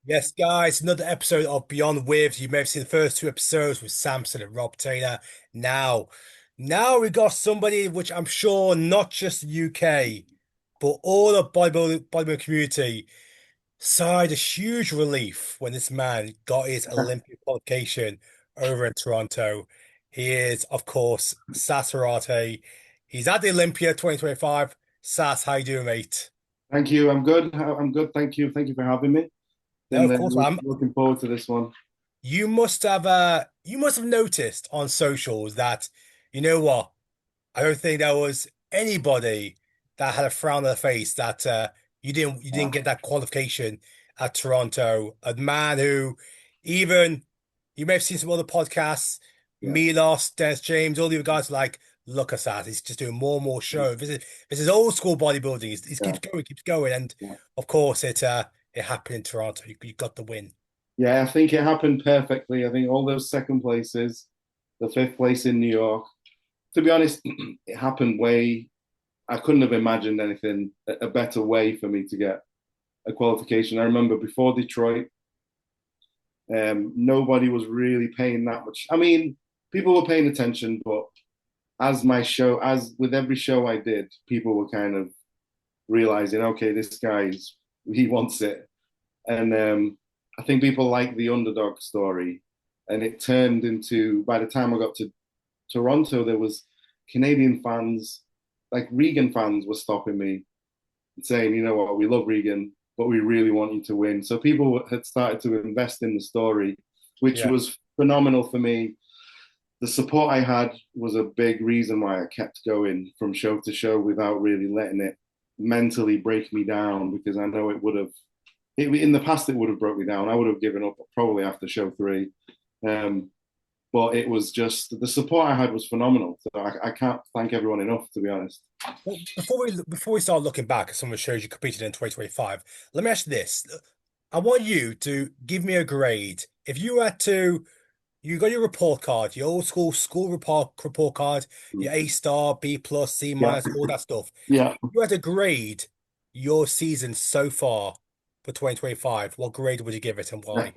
Yes, guys, another episode of Beyond Waves. You may have seen the first two episodes with Samson and Rob Taylor. Now, now we got somebody which I'm sure not just the UK, but all the bodybuilding community sighed a huge relief when this man got his Olympic qualification over in Toronto. He is, of course, Sas Heirati. He's at the Olympia 2025. Sas, how you doing, mate? Thank you. I'm good. I'm good. Thank you. Thank you for having me. No, Been of course, I'm. looking forward to this one. You must have noticed on socials that you know what? I don't think there was anybody that had a frown on their face that you didn't Yeah. get that qualification at Toronto. A man who even you may have seen some other podcasts, Yeah. Milos, Des James, all the other guys are like, look at that, he's just doing more and more show. This is old school bodybuilding. He Yeah. keeps going, and Yeah. of course it happened in Toronto. You got the win. Yeah. I think it happened perfectly. I think all those second places, the fifth place in New York. To be honest, it happened way. I couldn't have imagined anything a better way for me to get a qualification. I remember before Detroit, nobody was really paying that much. I mean, people were paying attention, but as with every show I did, people were kind of realizing, okay, this guy's he wants it, and I think people like the underdog story, and it turned into by the time I got to Toronto, there was Canadian fans, like Regan fans, were stopping me and saying, you know what, we love Regan, but we really want you to win. So people had started to invest in the story, which Yeah. was phenomenal for me. The support I had was a big reason why I kept going from show to show without really letting it mentally break me down, because I know it would have in the past it would have broke me down. I would have given up probably after show three. Um, but it was just the support I had was phenomenal. So I can't thank everyone enough, to be honest. Well, before we start looking back at some of the shows you competed in 2025, let me ask you this. I want you to give me a grade. If you had to, you got your report card, your old school report card, your A star, B plus, C Yeah, minus, all that stuff. yeah. If you had to grade your season so far for 2025, what grade would you give it and why?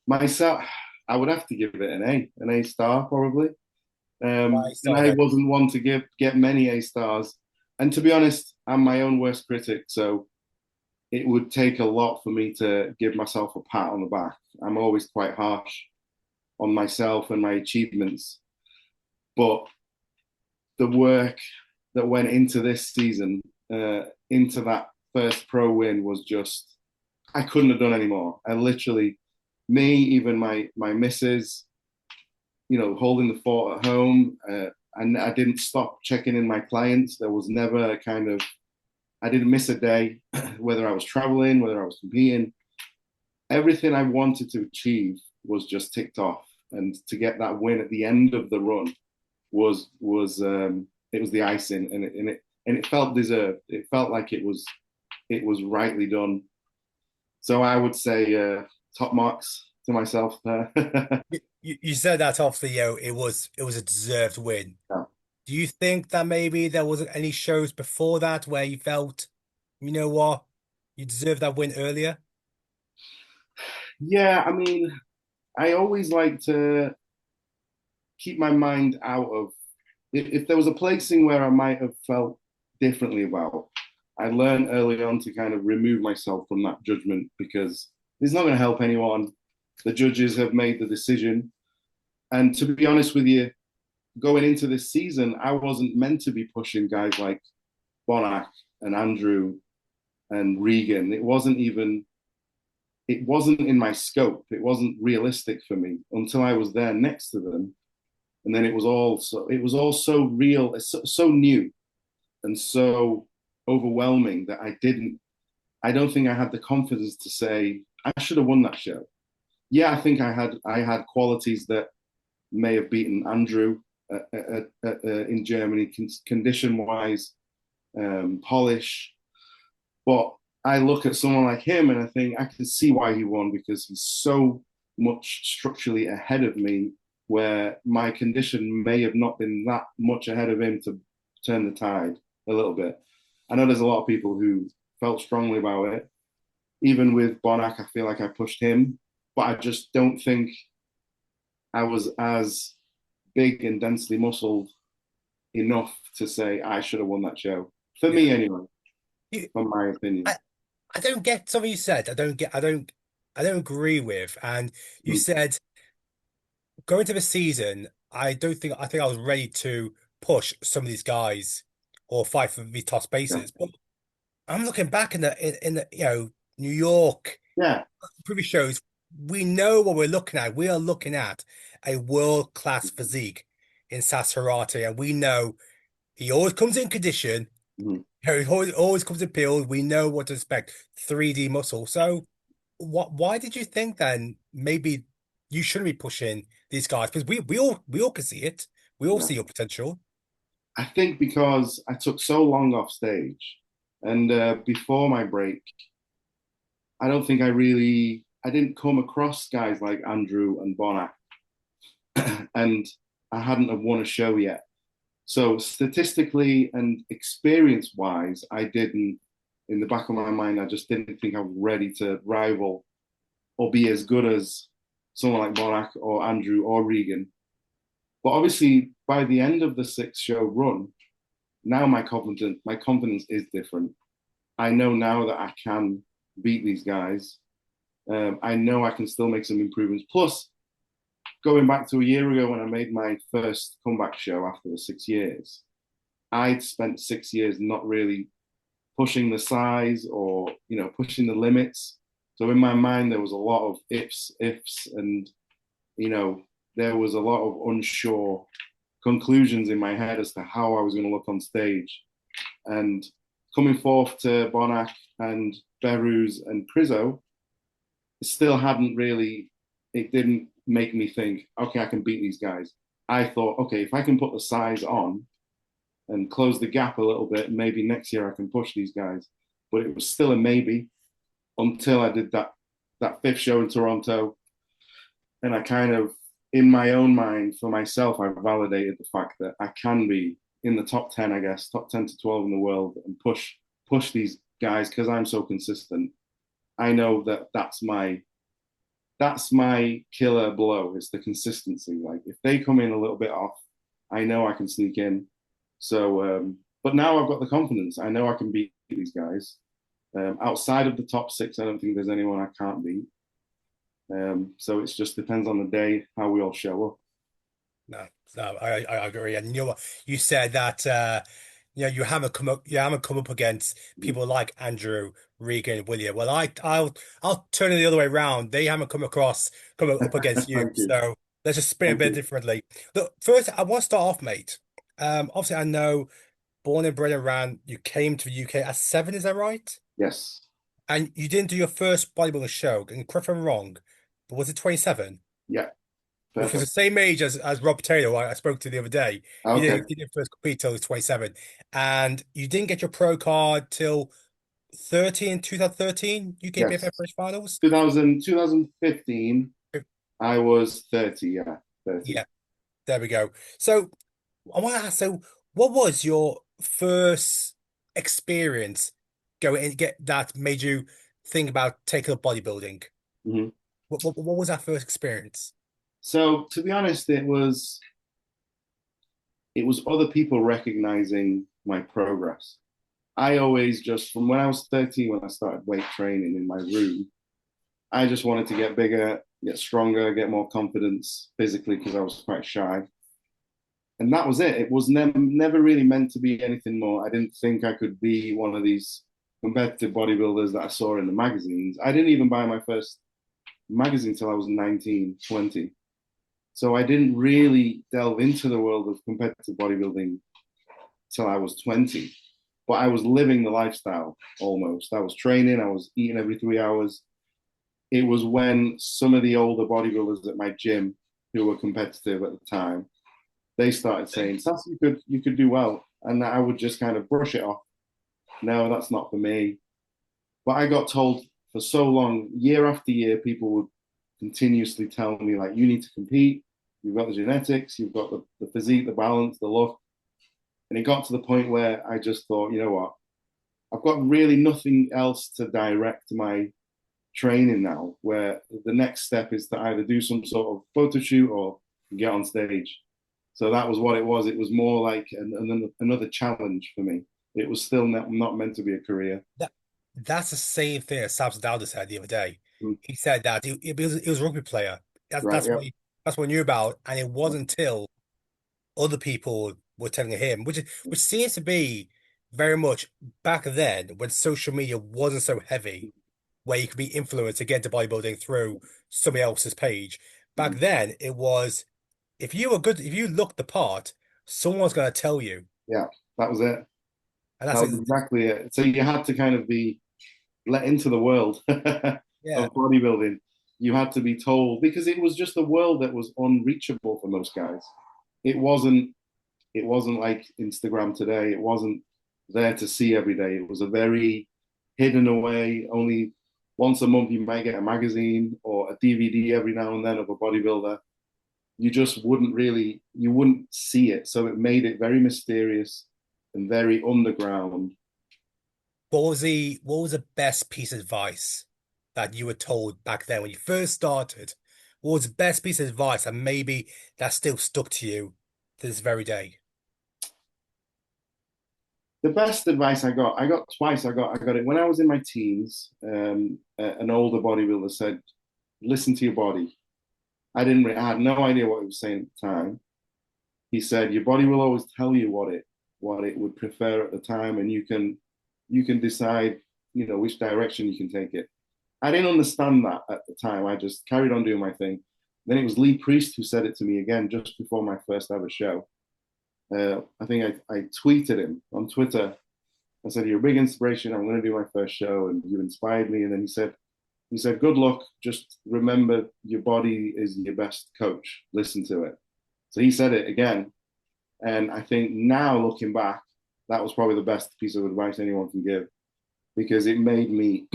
Myself, I would have to give it an A star probably. Why And start I there? wasn't one to get many A stars. And to be honest, I'm my own worst critic, so it would take a lot for me to give myself a pat on the back. I'm always quite harsh on myself and my achievements, but the work that went into this season, into that first pro win, was just I couldn't have done anymore. I literally, me, even my missus, holding the fort at home. And I didn't stop checking in my clients. There was never a kind of, I didn't miss a day, whether I was traveling, whether I was competing. Everything I wanted to achieve was just ticked off. And to get that win at the end of the run was it was the icing, and it felt deserved. It felt like it was rightly done. So I would say top marks to myself there. You said that obviously, it was a deserved win. Do you think that maybe there wasn't any shows before that where you felt, you know what, you deserved that win earlier? Yeah, I mean, I always like to keep my mind out of if there was a placing where I might have felt differently about. I learned early on to kind of remove myself from that judgment, because it's not going to help anyone. The judges have made the decision, and to be honest with you, going into this season, I wasn't meant to be pushing guys like Bonac and Andrew and Regan. It wasn't in my scope. It wasn't realistic for me until I was there next to them. And then it was all so real, so new and so overwhelming that I don't think I had the confidence to say I should have won that show. Yeah, I think I had qualities that may have beaten Andrew in Germany, condition wise, polish. But I look at someone like him and I think I can see why he won, because he's so much structurally ahead of me, where my condition may have not been that much ahead of him to turn the tide a little bit. I know there's a lot of people who felt strongly about it. Even with Bonac, I feel like I pushed him, but I just don't think I was as big and densely muscled enough to say I should have won that show. For me, Yeah. anyway, You, from my opinion. I, I don't get something you said. I don't agree with. And you Mhm. said going to the season, I think I was ready to push some of these guys or fight for the top Yeah. spaces. But I'm looking back in the New York Yeah. previous shows, we know what we're looking at. We are looking at a world-class physique in Sas Heirati, and we know he always comes in condition. Mhm. He always comes in build. We know what to expect. 3D muscle. So why did you think then maybe you shouldn't be pushing these guys? Because we all can see it. We all Yeah. see your potential. I think because I took so long off stage, and before my break, I didn't come across guys like Andrew and Bonac, and I hadn't have won a show yet. So statistically and experience wise, I didn't. In the back of my mind, I just didn't think I was ready to rival or be as good as someone like Bonac or Andrew or Regan. But obviously, by the end of the 6 show run, now my confidence is different. I know now that I can beat these guys. I know I can still make some improvements. Plus, going back to a year ago when I made my first comeback show after the 6 years, I'd spent 6 years not really pushing the size or pushing the limits. So in my mind, there was a lot of ifs, and you know there was a lot of unsure conclusions in my head as to how I was going to look on stage. And coming forth to Bonac and Beruz and Crizo, it still hadn't really, it didn't make me think, okay, I can beat these guys. I thought, okay, if I can put the size on and close the gap a little bit, maybe next year I can push these guys. But it was still a maybe until I did that 5th show in Toronto, and I kind of, in my own mind, for myself, I validated the fact that I can be in the top 10, I guess, top 10 to 12 in the world, and push these guys because I'm so consistent. I know that that's my killer blow. It's the consistency. Like if they come in a little bit off, I know I can sneak in. So, but now I've got the confidence. I know I can beat these guys. Outside of the top 6, I don't think there's anyone I can't beat. So it just depends on the day how we all show up. No, no, I agree. And you know what? You said that you haven't come up against people like Andrew, Regan, William. Well, I'll turn it the other way around. They haven't come up against you. Thank you. So let's just spin it a Thank bit you. differently. Look, first I want to start off, mate. Obviously I know born and bred around you came to the UK at 7, is that right? Yes. And you didn't do your first bodybuilding show, and correct if I'm wrong, but was it 27? Yeah. Which was the Perfect. same age as Rob Taylor, who I spoke to the other day. Okay. You didn't first compete till he was 27. And you didn't get your pro card till 2013 UK Yes. BFF British Finals. 2015, I was 30. Yeah. 30. Yeah, there we go. So I want to ask, so what was your first experience going and get that made you think about taking up bodybuilding? Mhm. What was that first experience? So to be honest, it was other people recognizing my progress. I always just, from when I was 13, when I started weight training in my room, I just wanted to get bigger, get stronger, get more confidence physically because I was quite shy. And that was it. It was never really meant to be anything more. I didn't think I could be one of these competitive bodybuilders that I saw in the magazines. I didn't even buy my first magazine until I was 19, 20. So I didn't really delve into the world of competitive bodybuilding till I was 20. But I was living the lifestyle almost. I was training, I was eating every 3 hours. It was when some of the older bodybuilders at my gym who were competitive at the time, they started saying, Sas, you could do well. And I would just kind of brush it off. No, that's not for me. But I got told for so long, year after year, people would continuously tell me, like, you need to compete. You've got the genetics, you've got the physique, the balance, the look. And it got to the point where I just thought, you know what? I've got really nothing else to direct my training now, where the next step is to either do some sort of photo shoot or get on stage. So that was what it was. It was more like another challenge for me. It was still not meant to be a career. That that's the same thing as Samson Dauda said the other day. Mm. He said that he was a rugby player. That's Right. that's Yeah. what that's what he knew about, and it wasn't until other people were telling him, which seems to be very much back then when social media wasn't so heavy, where you could be influenced to get into bodybuilding through somebody else's page. Back Mm. then, it was if you looked the part, someone's going to tell you, Yeah. That was it. and That that's was it. exactly it. So you had to kind of be let into the world Yeah. of bodybuilding. You had to be told because it was just a world that was unreachable for most guys. It wasn't. It wasn't like Instagram today. It wasn't there to see every day. It was a very hidden away. Only once a month you might get a magazine or a DVD every now and then of a bodybuilder. You just you wouldn't see it. So it made it very mysterious and very underground. What was the best piece of advice that you were told back then when you first started? What was the best piece of advice and maybe that still stuck to you to this very day? The best advice I got twice. I got it when I was in my teens. An older bodybuilder said, "Listen to your body." I had no idea what he was saying at the time. He said, "Your body will always tell you what it would prefer at the time, and you can decide, you know, which direction you can take it." I didn't understand that at the time. I just carried on doing my thing. Then it was Lee Priest who said it to me again just before my first ever show. I think I tweeted him on Twitter. I said, "You're a big inspiration. I'm going to do my first show, and you inspired me." And then he said, "Good luck. Just remember, your body is your best coach. Listen to it." So he said it again, and I think now looking back, that was probably the best piece of advice anyone can give because it made me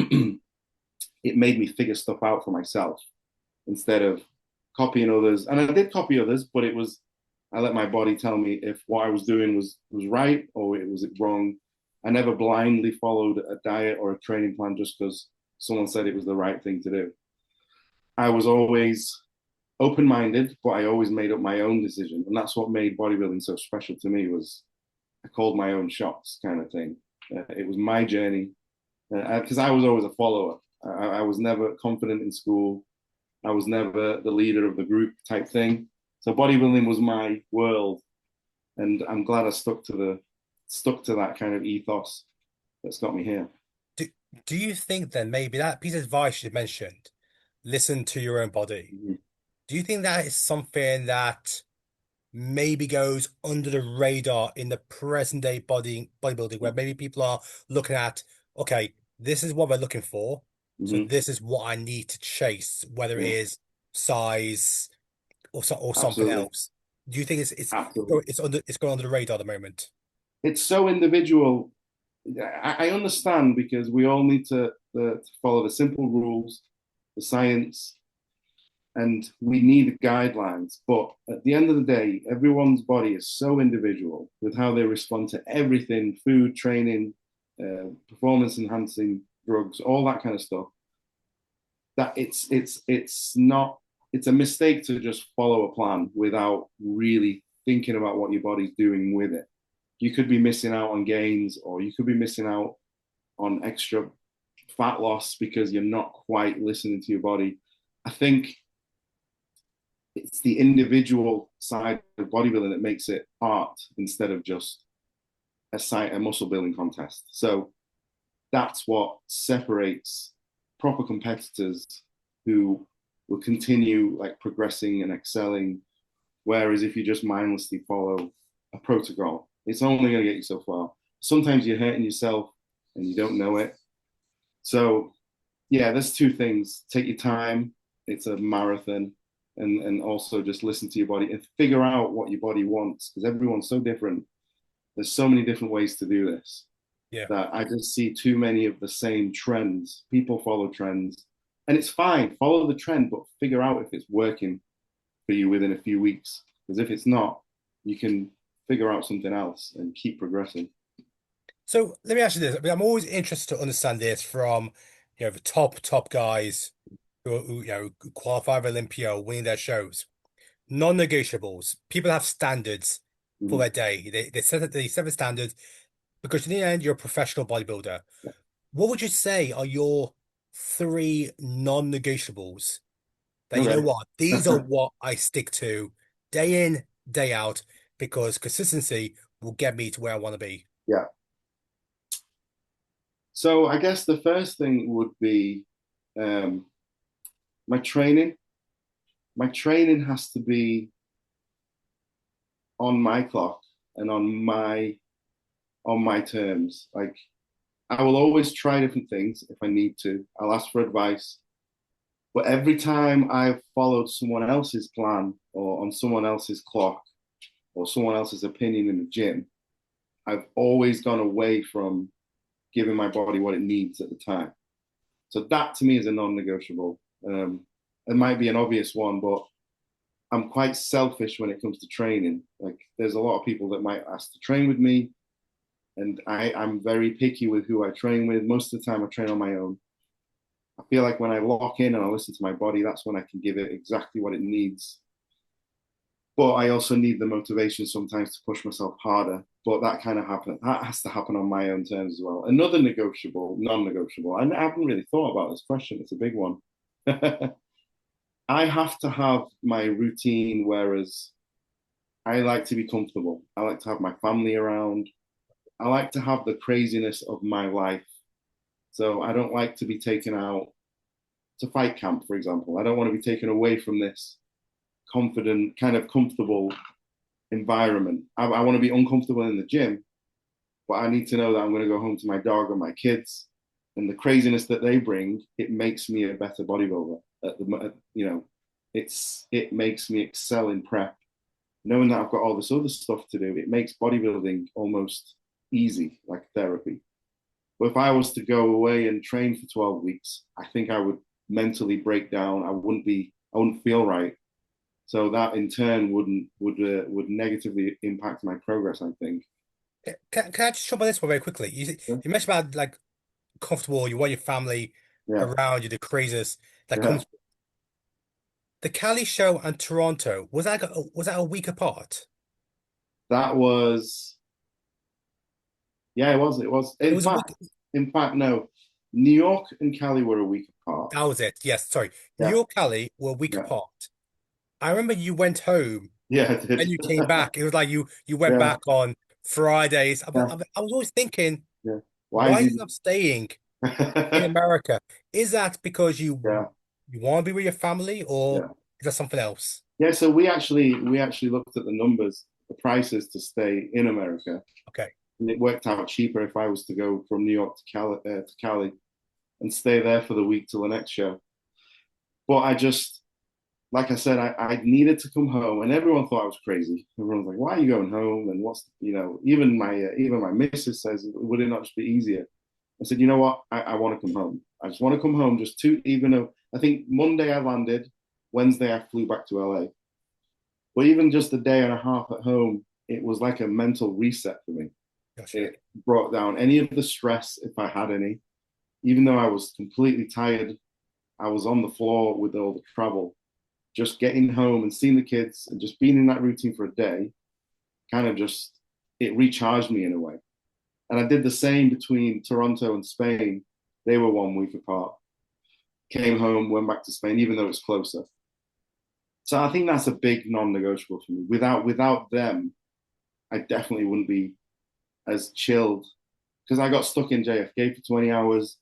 it made me figure stuff out for myself instead of copying others. And I did copy others, but it was I let my body tell me if what I was doing was right or it was wrong. I never blindly followed a diet or a training plan just because someone said it was the right thing to do. I was always open-minded, but I always made up my own decision, and that's what made bodybuilding so special to me. Was I called my own shots, kind of thing. It was my journey because I was always a follower. I was never confident in school. I was never the leader of the group type thing. So bodybuilding was my world, and I'm glad I stuck to that kind of ethos that's got me here. Do, do you think then maybe that piece of advice you mentioned, listen to your own body, Mm-hmm. do you think that is something that maybe goes under the radar in the present day bodybuilding, where maybe people are looking at, okay, this is what we're looking for, so Mm-hmm. this is what I need to chase, whether it Yeah, is size or something absolutely, else. Do you think absolutely. it's going under the radar at the moment? It's so individual. I understand because we all need to follow the simple rules, the science, and we need guidelines. But at the end of the day, everyone's body is so individual with how they respond to everything food, training, performance enhancing drugs, all that kind of stuff. That it's not it's a mistake to just follow a plan without really thinking about what your body's doing with it. You could be missing out on gains or you could be missing out on extra fat loss because you're not quite listening to your body. I think it's the individual side of bodybuilding that makes it art instead of just a muscle building contest. So that's what separates proper competitors who will continue like progressing and excelling. Whereas if you just mindlessly follow a protocol, it's only going to get you so far. Sometimes you're hurting yourself and you don't know it. So yeah, there's two things. Take your time. It's a marathon. And also just listen to your body and figure out what your body wants because everyone's so different. There's so many different ways to do this Yeah. that I just see too many of the same trends. People follow trends, and it's fine. Follow the trend, but figure out if it's working for you within a few weeks. Because if it's not, you can figure out something else and keep progressing. So let me ask you this. I mean, I'm always interested to understand this from the top guys who qualify for Olympia, winning their shows. Non-negotiables. People have standards for Mhm. their day. They set the standards because in the end, you're a professional bodybuilder. What would you say are your three non-negotiables that you know Okay. what? These are what I stick to day in, day out, because consistency will get me to where I want to be. Yeah. So I guess the first thing would be um, my training. My training has to be on my clock and on my terms. Like I will always try different things if I need to. I'll ask for advice. But every time I've followed someone else's plan or on someone else's clock or someone else's opinion in the gym, I've always gone away from giving my body what it needs at the time. So that to me is a non-negotiable. It might be an obvious one, but I'm quite selfish when it comes to training. Like there's a lot of people that might ask to train with me, and I'm very picky with who I train with. Most of the time, I train on my own. I feel like when I lock in and I listen to my body, that's when I can give it exactly what it needs. But I also need the motivation sometimes to push myself harder. But that kind of happen that has to happen on my own terms as well. Another negotiable, non-negotiable. I haven't really thought about this question. It's a big one. I have to have my routine, whereas I like to be comfortable. I like to have my family around. I like to have the craziness of my life. So I don't like to be taken out to fight camp, for example. I don't want to be taken away from this confident, kind of comfortable environment. I want to be uncomfortable in the gym, but I need to know that I'm going to go home to my dog and my kids, and the craziness that they bring. It makes me a better bodybuilder. It makes me excel in prep. Knowing that I've got all this other stuff to do, it makes bodybuilding almost easy, like therapy. But if I was to go away and train for 12 weeks, I think I would mentally break down. I wouldn't feel right. So that in turn would negatively impact my progress, I think. Can I just jump on this one very quickly? Yeah. You mentioned about like comfortable, you want your family Yeah. around you, the craziness that Yeah. comes. The Cali show and Toronto, was that a week apart? That was yeah, it was. It was. It was a week. In fact, no. New York and Cali were a week apart. That was it. Yes, sorry. New Yeah. York, Cali were a week Yeah. apart. I remember you went home Yeah, I and did. you came back. It was like you went Yeah. back on Fridays. Yeah. I was always thinking, Yeah. Why why is are he? you not staying in America? Is that because Yeah. you want to be with your family, or Yeah. is that something else? Yeah. So we actually looked at the numbers, the prices to stay in America, Okay. and it worked out cheaper if I was to go from New York to Cali and stay there for the week till the next show. But I just, like I said, I needed to come home, and everyone thought I was crazy. Everyone's like, "Why are you going home?" And even my missus says, "Would it not just be easier?" I said, "You know what? I want to come home. I just want to come home. Just to even though I think Monday I landed, Wednesday I flew back to LA. But even just a day and a half at home, it was like a mental reset for me. Gotcha. It brought down any of the stress if I had any. Even though I was completely tired, I was on the floor with all the travel. Just getting home and seeing the kids and just being in that routine for a day kind of just it recharged me in a way. And I did the same between Toronto and Spain. They were 1 week apart. Came home, went back to Spain, even though it's closer. So I think that's a big non-negotiable for me. Without them, I definitely wouldn't be as chilled because I got stuck in JFK for 20 hours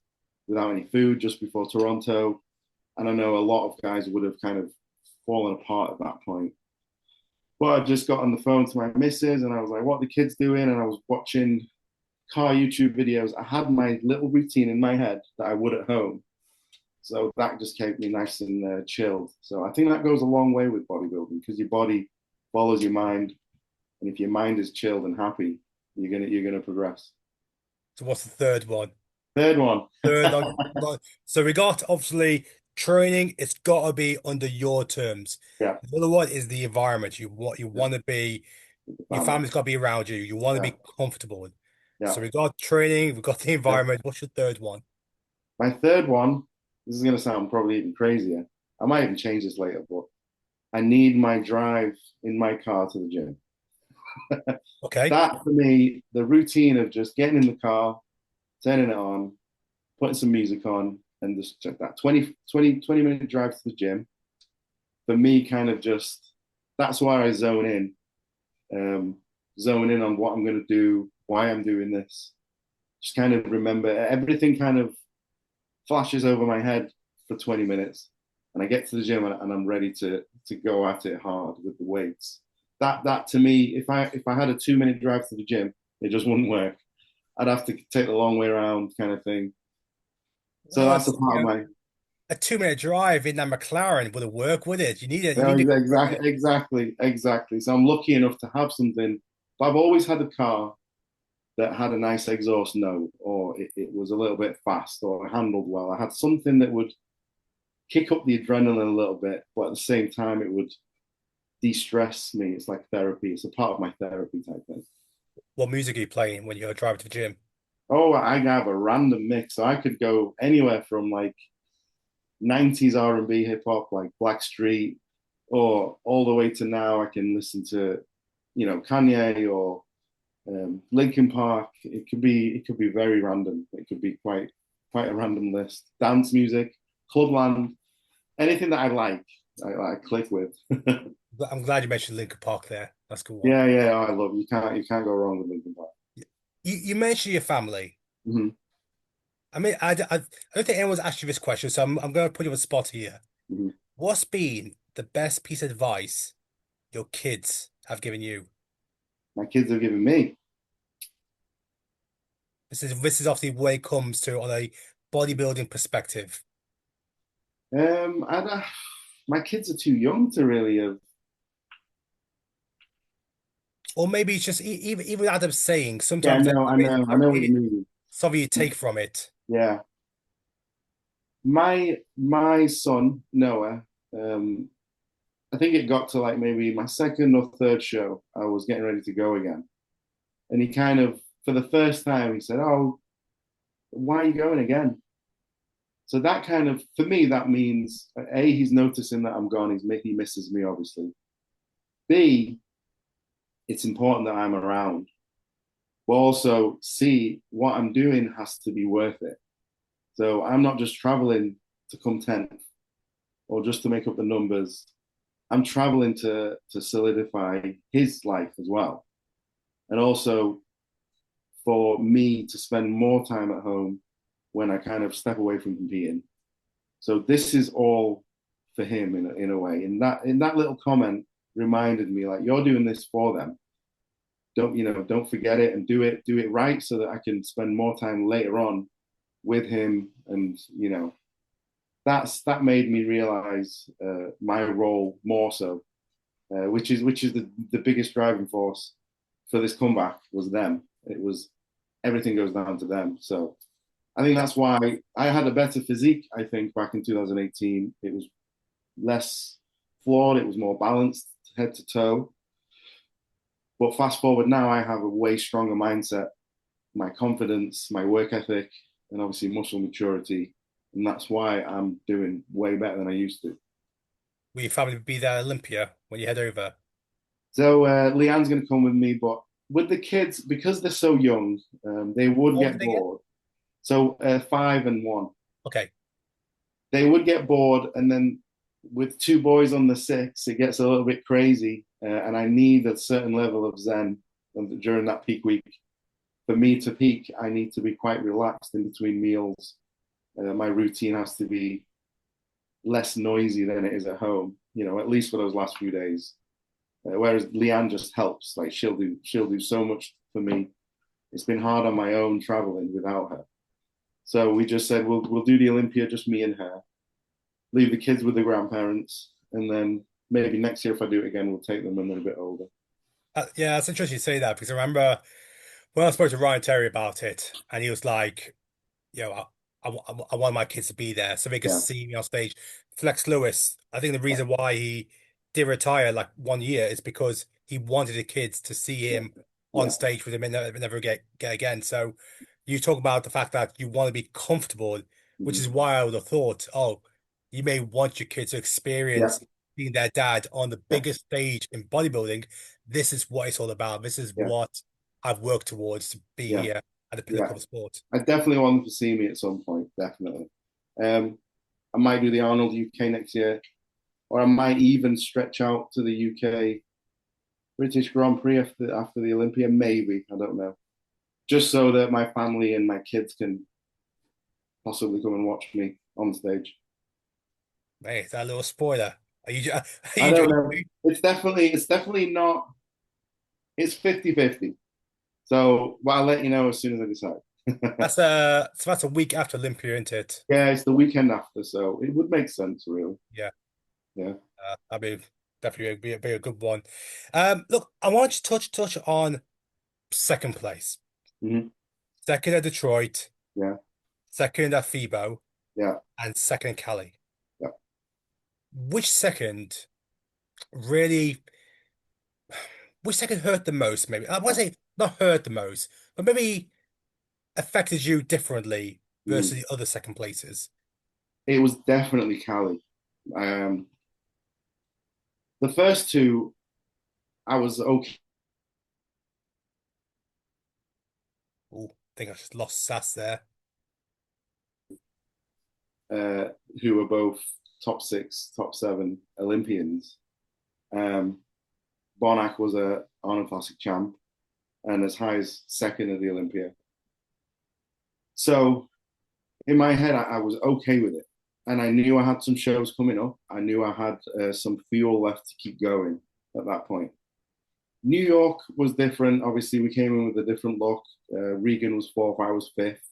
without any food just before Toronto. And I know a lot of guys would have kind of fallen apart at that point. But I just got on the phone to my missus and I was like, what are the kids doing? And I was watching car YouTube videos. I had my little routine in my head that I would at home. So that just kept me nice and chilled. So I think that goes a long way with bodybuilding because your body follows your mind. And if your mind is chilled and happy, you're gonna progress. So what's the third one? Third one. Third, so we got obviously training. It's got to be under your terms. Yeah, The other one is the environment. You yeah, want to be. with the Your family. family's got to be around you. You want to Yeah, be comfortable. yeah. So we got training. We got the Yeah. environment. What's your third one? My third one, this is going to sound probably even crazier. I might even change this later, but I need my drive in my car to the gym. Okay. That for me, the routine of just getting in the car, turning it on, putting some music on, and just that 20 minute drive to the gym, for me, kind of just that's why I um, zone in on what I'm going to do, why I'm doing this. Just kind of remember everything kind of flashes over my head for 20 minutes, and I get to the gym and I'm ready to go at it hard with the weights. That to me, if I had a 2 minute drive to the gym, it just wouldn't work. I'd have to take the long way around, kind of thing. So Well, that's a it's, part of my a 2 minute drive in that McLaren wouldn't work, would it? You no, need to go quicker. exactly. So I'm lucky enough to have something. But I've always had a car that had a nice exhaust note, or it was a little bit fast, or handled well. I had something that would kick up the adrenaline a little bit, but at the same time, it would de-stress me. It's like therapy. It's a part of my therapy type thing. What music are you playing when you're driving to the gym? Oh, I have a random mix. So I could go anywhere from like 90s R&B hip hop, like Blackstreet, or all the way to now I can listen to, Kanye or Linkin Park. It could be very random. It could be quite a random list. Dance music, clubland, anything that I like, I click with. I'm glad you mentioned Linkin Park there. That's a good one. Yeah, yeah, I love you can't go wrong with Linkin Park. You mentioned your family. Hmm. I mean, I don't think anyone's asked you this question, so I'm going to put you on the spot here. Hmm. What's been the best piece of advice your kids have given you? My kids have given me. This is obviously where it comes to on a bodybuilding perspective. My kids are too young to really have. Or maybe it's just even Adam saying Yeah, sometimes no, I know what you mean. something you take from it. Yeah, my son Noah. Um, I think it got to like maybe my second or third show. I was getting ready to go again, and he kind of, for the first time, he said, "Oh, why are you going again?" So that kind of, for me, that means A, he's noticing that I'm gone. He misses me, obviously. B, it's important that I'm around. But also, C, what I'm doing has to be worth it. So I'm not just traveling to come 10th or just to make up the numbers. I'm traveling to solidify his life as well. And also for me to spend more time at home when I kind of step away from competing. So this is all for him in a way. In that little comment reminded me like you're doing this for them. Don't forget it and do it right so that I can spend more time later on with him. And that made me realize my role more so, which is the biggest driving force for this comeback was them. It was everything goes down to them. So I think Yeah. that's why I had a better physique. I think back in 2018, it was less flawed. It was more balanced head to toe. But fast forward now, I have a way stronger mindset, my confidence, my work ethic, and obviously muscle maturity. And that's why I'm doing way better than I used to. Will your family be there at Olympia when you head over? So Leanne's going to come with me, but with the kids, because they're so young, they would What old are get they again? bored. So 5 and 1, Okay. they would get bored, and then with two boys on the six, it gets a little bit crazy, and I need a certain level of zen during that peak week. For me to peak, I need to be quite relaxed in between meals. My routine has to be less noisy than it is at home, at least for those last few days. Whereas Leanne just helps. Like she'll do so much for me. It's been hard on my own traveling without her. So we just said we'll do the Olympia, just me and her. Leave the kids with the grandparents, and then maybe next year if I do it again, we'll take them when they're a bit older. Yeah, it's interesting you say that because I remember when I spoke to Ryan Terry about it, and he was like, I want my kids to be there so they could Yeah, see me on stage. Flex Lewis, I think the reason why he did retire like 1 year is because he wanted the kids to see yeah, him on yeah, stage with him and never get again. So you talk about the fact that you want to be comfortable which hmm is why I would have thought, oh, you may want your kid to Yeah, experience being their dad on the yeah, biggest stage in bodybuilding. This is what it's all about. This is yeah, what I've worked towards to be yeah, here at the yeah. pinnacle of sport. I definitely want them to see me at some point, definitely. Um, I might do the Arnold UK next year, or I might even stretch out to the UK British Grand Prix after the Olympia, maybe. I don't know. Just so that my family and my kids can possibly come and watch me on stage. Hey, that little spoiler. Are you, are I you, don't know. It's definitely not, it's 50-50. So, well, I'll let you know as soon as I decide. that's a week after Olympia, isn't it? Yeah, it's the weekend after, so it would make sense, really. Yeah. Yeah. I mean, definitely be a good one. Look, I want you to touch on second place, hmm second at Detroit, Yeah. second at FIBO, Yeah. and second at Cali. Yeah. Which second really, which second hurt the most? Maybe I want Yeah. to say not hurt the most, but maybe affected you differently Mm. versus the other second places. It was definitely Cali. Um, the first two, I was okay, Oh, I think I just lost Sas there. uh, who were both top six, top seven Olympians. Um, Bonac was a Arnold Classic champ and as high as second at the Olympia. So in my head, I was okay with it. And I knew I had some shows coming up. I knew I had some fuel left to keep going at that point. New York was different. Obviously, we came in with a different look. Regan was fourth, I was fifth.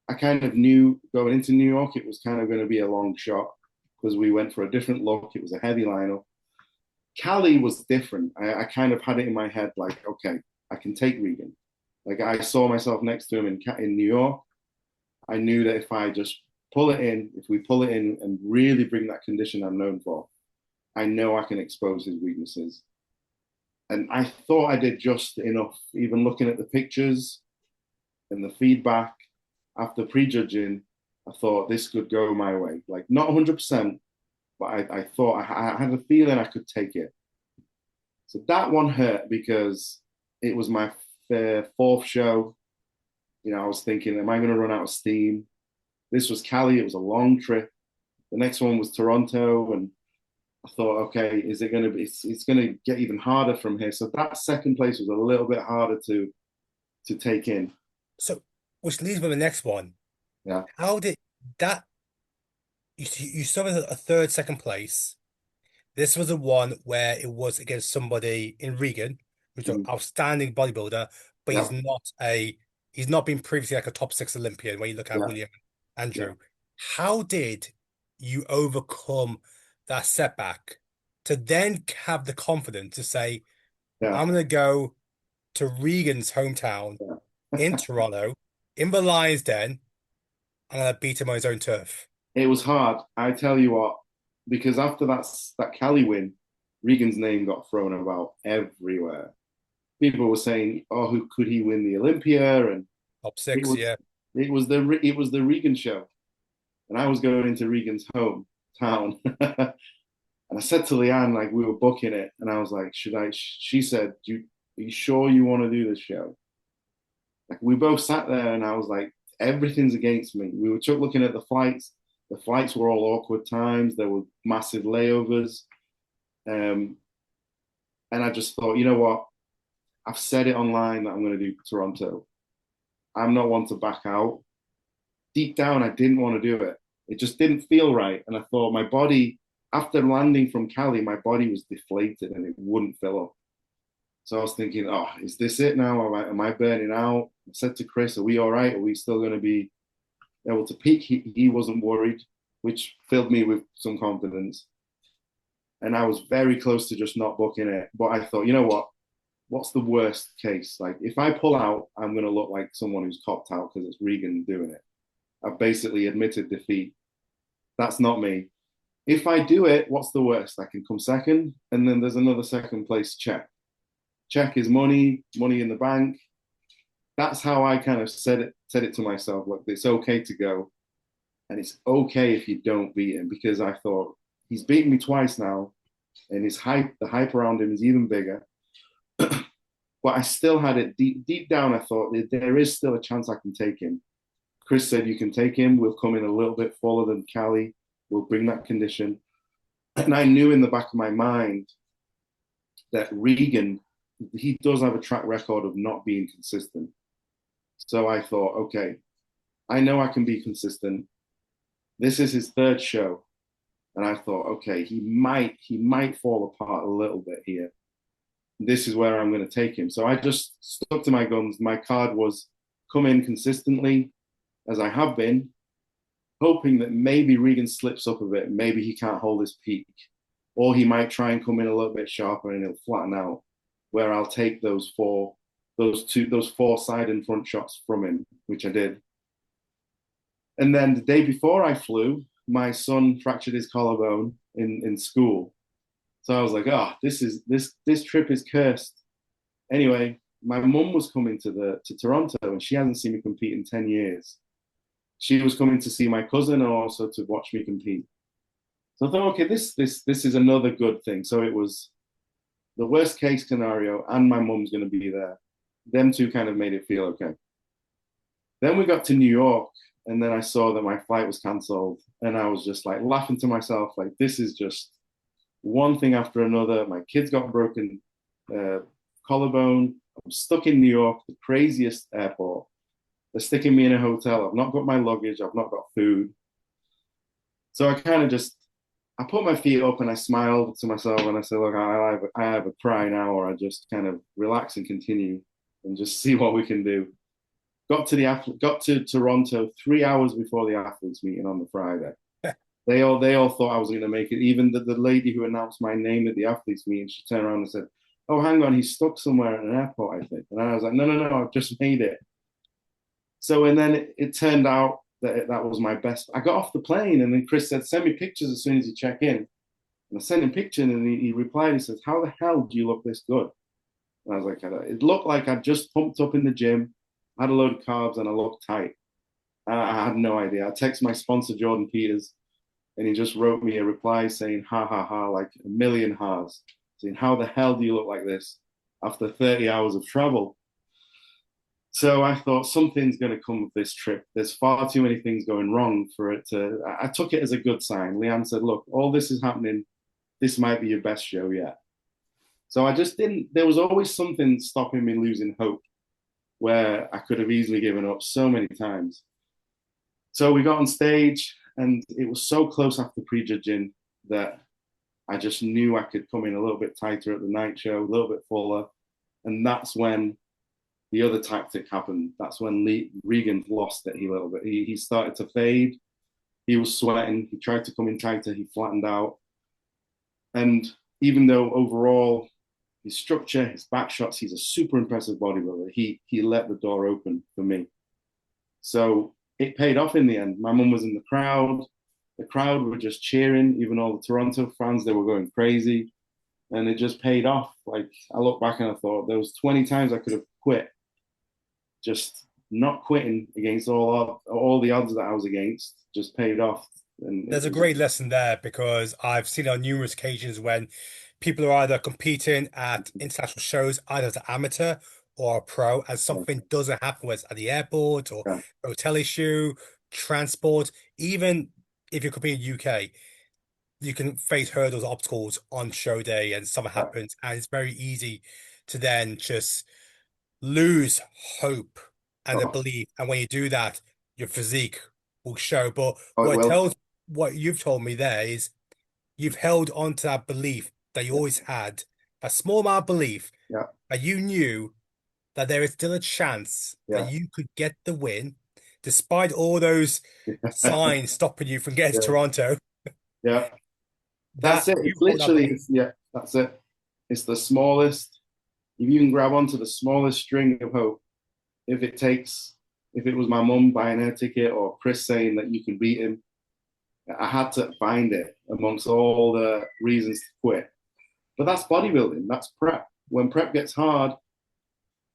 I kind of knew going into New York, it was kind of going to be a long shot because we went for a different look. It was a heavy lineup. Cali was different. I kind of had it in my head like, okay, I can take Regan. Like I saw myself next to him in New York. I knew that if I just pull it in, if we pull it in and really bring that condition I'm known for, I know I can expose his weaknesses. And I thought I did just enough, even looking at the pictures and the feedback after prejudging. I thought this could go my way. Like, not 100%, but I thought I had a feeling I could take it. So that one hurt because it was my fourth show. I was thinking, am I going to run out of steam? This was Cali. It was a long trip. The next one was Toronto, and I thought, okay, is it going to be? It's going to get even harder from here. So that second place was a little bit harder to take in. So, which leads me to the next one. Yeah. How did that? You started a third, second place. This was the one where it was against somebody in Regan, who's an Mhm. outstanding bodybuilder, but Yeah. he's not been previously like a top six Olympian when you look at Yeah. William Yeah. Andrew. How did you overcome that setback to then have the confidence to say, Yeah. I'm gonna go to Regan's hometown Yeah. in Toronto, in the Lions Den, I'm gonna beat him on his own turf. It was hard. I tell you what, because after that Cali win, Regan's name got thrown about everywhere. People were saying, "Oh, who could he win the Olympia?" And Top it six, was yeah. it was the Regan show, and I was going into Regan's hometown. And I said to Leanne, like we were booking it, and I was like, "Should I?" She said, Are you sure you want to do this show?" Like we both sat there, and I was like, "Everything's against me." We were looking at the flights. The flights were all awkward times. There were massive layovers, um, and I just thought, you know what? I've said it online that I'm going to do Toronto. I'm not one to back out. Deep down, I didn't want to do it. It just didn't feel right, and I thought my body, after landing from Cali, my body was deflated and it wouldn't fill up. So I was thinking, oh, is this it now? Am I burning out? I said to Chris, are we all right? Are we still going to be able to peak? He wasn't worried, which filled me with some confidence. And I was very close to just not booking it. But I thought, you know what? What's the worst case? Like, if I pull out, I'm going to look like someone who's copped out because it's Regan doing it. I've basically admitted defeat. That's not me. If I do it, what's the worst? I can come second, and then there's another second place check. Check is money, money in the bank. That's how I kind of said it to myself. Look, it's okay to go. and it's okay if you don't beat him because I thought he's beaten me twice now, and the hype around him is even bigger. But I still had it deep down. I thought there is still a chance I can take him. Chris said you can take him. We'll come in a little bit fuller than Cali. We'll bring that condition. And I knew in the back of my mind that Regan, he does have a track record of not being consistent. So I thought, okay, I know I can be consistent. This is his third show. And I thought, okay, he might fall apart a little bit here. This is where I'm going to take him. So I just stuck to my guns. My card was come in consistently, as I have been, hoping that maybe Regan slips up a bit. Maybe he can't hold his peak, or he might try and come in a little bit sharper and it'll flatten out. Where I'll take those four side and front shots from him, which I did. And then the day before I flew, my son fractured his collarbone in school. So I was like, oh, this trip is cursed. Anyway, my mum was coming to Toronto, and she hasn't seen me compete in 10 years. She was coming to see my cousin and also to watch me compete. So I thought, okay, this is another good thing. So it was the worst case scenario, and my mum's going to be there. Them two kind of made it feel okay. Then we got to New York, and then I saw that my flight was cancelled, and I was just like laughing to myself, like this is just one thing after another. My kids got broken collarbone. I'm stuck in New York, the craziest airport. They're sticking me in a hotel. I've not got my luggage. I've not got food. So I kind of just, I put my feet up and I smiled to myself and I said, look, I have a cry now, or I just kind of relax and continue and just see what we can do. Got to Toronto 3 hours before the athletes meeting on the Friday. They all thought I was going to make it. Even the lady who announced my name at the athletes meeting, she turned around and said, "Oh, hang on, he's stuck somewhere at an airport, I think." And I was like, "No, I've just made it." So and then it turned out that that was my best. I got off the plane, and then Chris said, "Send me pictures as soon as you check in." And I sent him pictures, and he replied. He says, "How the hell do you look this good?" And I was like, "It looked like I just pumped up in the gym, had a load of carbs, and I looked tight." I had no idea. I texted my sponsor Jordan Peters, and he just wrote me a reply saying, "Ha ha ha," like a million ha's, saying, "How the hell do you look like this after 30 hours of travel?" So I thought something's going to come of this trip. There's far too many things going wrong for it to. I took it as a good sign. Leanne said, "Look, all this is happening. This might be your best show yet." So I just didn't. There was always something stopping me losing hope, where I could have easily given up so many times. So we got on stage, and it was so close after prejudging that I just knew I could come in a little bit tighter at the night show, a little bit fuller, and that's when the other tactic happened. That's when Regan lost it a little bit. He started to fade. He was sweating. He tried to come in tighter. He flattened out. And even though overall his structure, his back shots, he's a super impressive bodybuilder, he let the door open for me. So it paid off in the end. My mum was in the crowd. The crowd were just cheering. Even all the Toronto fans, they were going crazy. And it just paid off. Like I look back and I thought there was 20 times I could have quit. Just not quitting against all the odds that I was against just paid off. And it There's a was great lesson there because I've seen on numerous occasions when people are either competing at international shows, either as an amateur or a pro, and yeah, something doesn't happen, whether it's at the airport or yeah, hotel issue, transport, even if you're competing in the UK, you can face hurdles, obstacles on show day, and something yeah. happens, and it's very easy to then just lose hope and the Oh, belief. And when you do that, your physique will show. But oh, it will. what you've told me there is you've held on to that belief that you Yeah, always had, a small amount of belief yeah, that you knew that there is still a chance that yeah, you could get the win, despite all those signs stopping you from getting to yeah, Toronto. yeah. That's That it. you It's hold that literally, belief. yeah, that's it. It's the smallest. If you can grab onto the smallest string of hope, if it takes, if it was my mum buying her ticket or Chris saying that you can beat him, I had to find it amongst all the reasons to quit. But that's bodybuilding. That's prep. When prep gets hard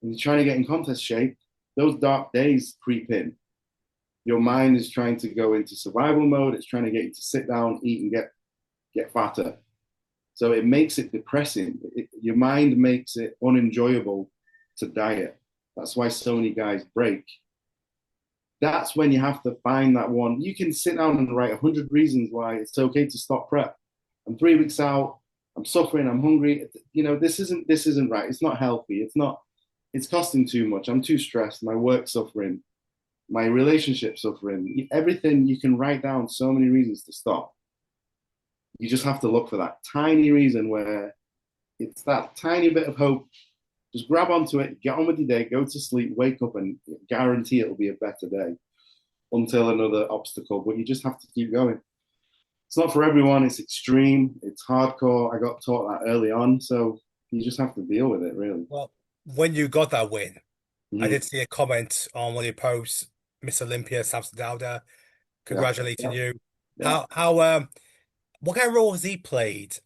and you're trying to get in contest shape, those dark days creep in. Your mind is trying to go into survival mode. It's trying to get you to sit down, eat, and get fatter. So it makes it depressing. Your mind makes it unenjoyable to diet. That's why so many guys break. That's when you have to find that one. You can sit down and write 100 reasons why it's okay to stop prep. I'm 3 weeks out. I'm suffering. I'm hungry. This isn't right. It's not healthy. It's not. It's costing too much. I'm too stressed. My work's suffering. My relationship suffering. Everything you can write down so many reasons to stop. You just have to look for that tiny reason where it's that tiny bit of hope. Just grab onto it, get on with your day, go to sleep, wake up, and guarantee it'll be a better day until another obstacle. But you just have to keep going. It's not for everyone. It's extreme. It's hardcore. I got taught that early on, so you just have to deal with it, really. Well, when you got that win, I Mm-hmm. did see a comment on one of your posts, Miss Olympia, Samson Dauda, Yeah, congratulating yeah, you. yeah, What kind of role has he played